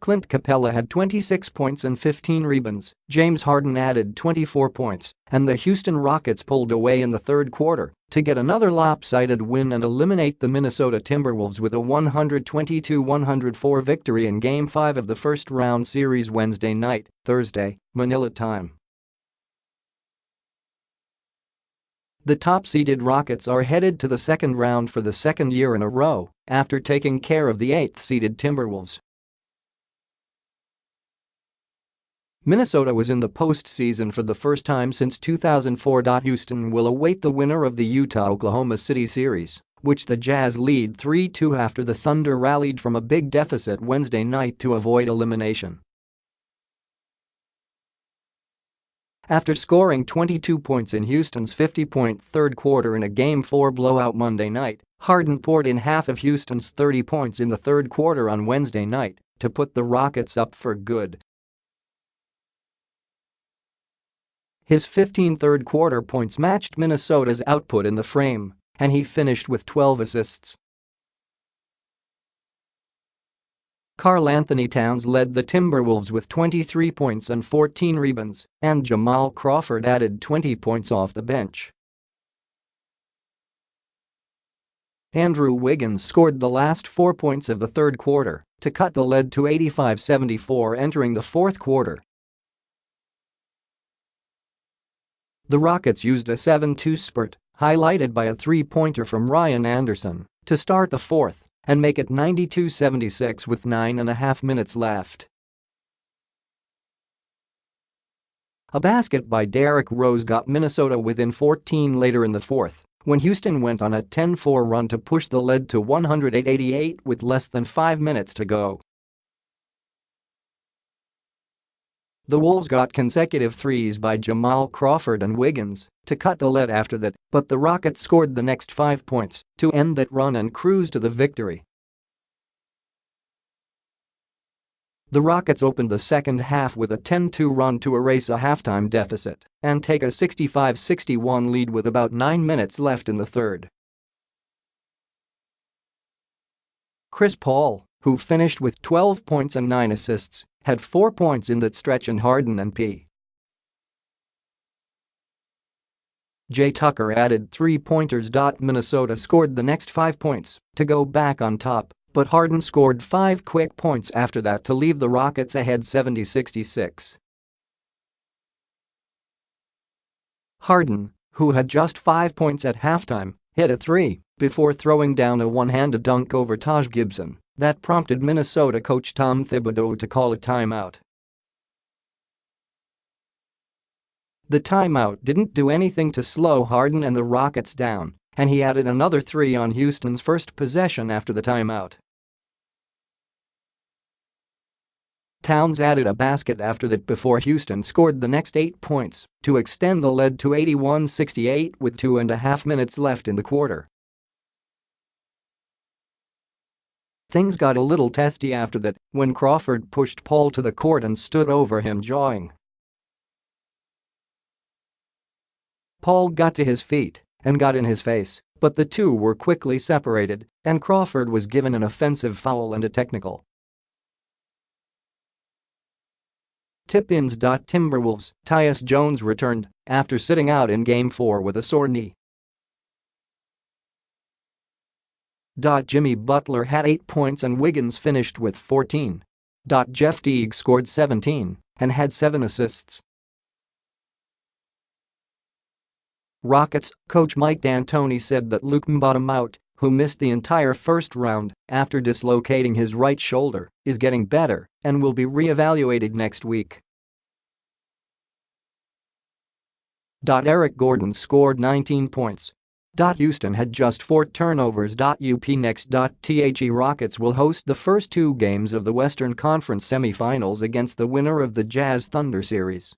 Clint Capela had 26 points and 15 rebounds, James Harden added 24 points, and the Houston Rockets pulled away in the third quarter to get another lopsided win and eliminate the Minnesota Timberwolves with a 122-104 victory in Game 5 of the first-round series Wednesday night, Thursday, Manila time. The top-seeded Rockets are headed to the second round for the second year in a row after taking care of the 8th-seeded Timberwolves. Minnesota was in the postseason for the first time since 2004. Houston will await the winner of the Utah-Oklahoma City series, which the Jazz lead 3-2 after the Thunder rallied from a big deficit Wednesday night to avoid elimination. After scoring 22 points in Houston's 50-point third quarter in a Game 4 blowout Monday night, Harden poured in half of Houston's 30 points in the third quarter on Wednesday night to put the Rockets up for good. His 15 third-quarter points matched Minnesota's output in the frame, and he finished with 12 assists. Karl-Anthony Towns led the Timberwolves with 23 points and 14 rebounds, and Jamal Crawford added 20 points off the bench. Andrew Wiggins scored the last 4 points of the third quarter to cut the lead to 85-74 entering the fourth quarter. The Rockets used a 7-2 spurt, highlighted by a three-pointer from Ryan Anderson, to start the fourth and make it 92-76 with 9.5 minutes left. A basket by Derrick Rose got Minnesota within 14 later in the fourth, when Houston went on a 10-4 run to push the lead to 108-88 with less than 5 minutes to go. The Wolves got consecutive threes by Jamal Crawford and Wiggins to cut the lead after that, but the Rockets scored the next 5 points to end that run and cruise to the victory. The Rockets opened the second half with a 10-2 run to erase a halftime deficit and take a 65-61 lead with about 9 minutes left in the third. Chris Paul, who finished with 12 points and 9 assists, had 4 points in that stretch, and Harden and P. J. Tucker added 3-pointers. Minnesota scored the next 5 points to go back on top, but Harden scored 5 quick points after that to leave the Rockets ahead 70-66. Harden, who had just 5 points at halftime, hit a three before throwing down a one-handed dunk over Taj Gibson that prompted Minnesota coach Tom Thibodeau to call a timeout. The timeout didn't do anything to slow Harden and the Rockets down, and he added another three on Houston's first possession after the timeout. Towns added a basket after that before Houston scored the next 8 points to extend the lead to 81-68 with 2.5 minutes left in the quarter. Things got a little testy after that when Crawford pushed Paul to the court and stood over him jawing. Paul got to his feet and got in his face, but the two were quickly separated and Crawford was given an offensive foul and a technical. Tip-ins. Timberwolves' Tyus Jones returned after sitting out in Game 4 with a sore knee. Jimmy Butler had 8 points and Wiggins finished with 14. Jeff Teague scored 17 and had 7 assists. Rockets coach Mike D'Antoni said that Luke Mbah, who missed the entire first round after dislocating his right shoulder, is getting better and will be re-evaluated next week. Eric Gordon scored 19 points. Houston had just 4 turnovers. UP next. The Rockets will host the first 2 games of the Western Conference semifinals against the winner of the Jazz Thunder series.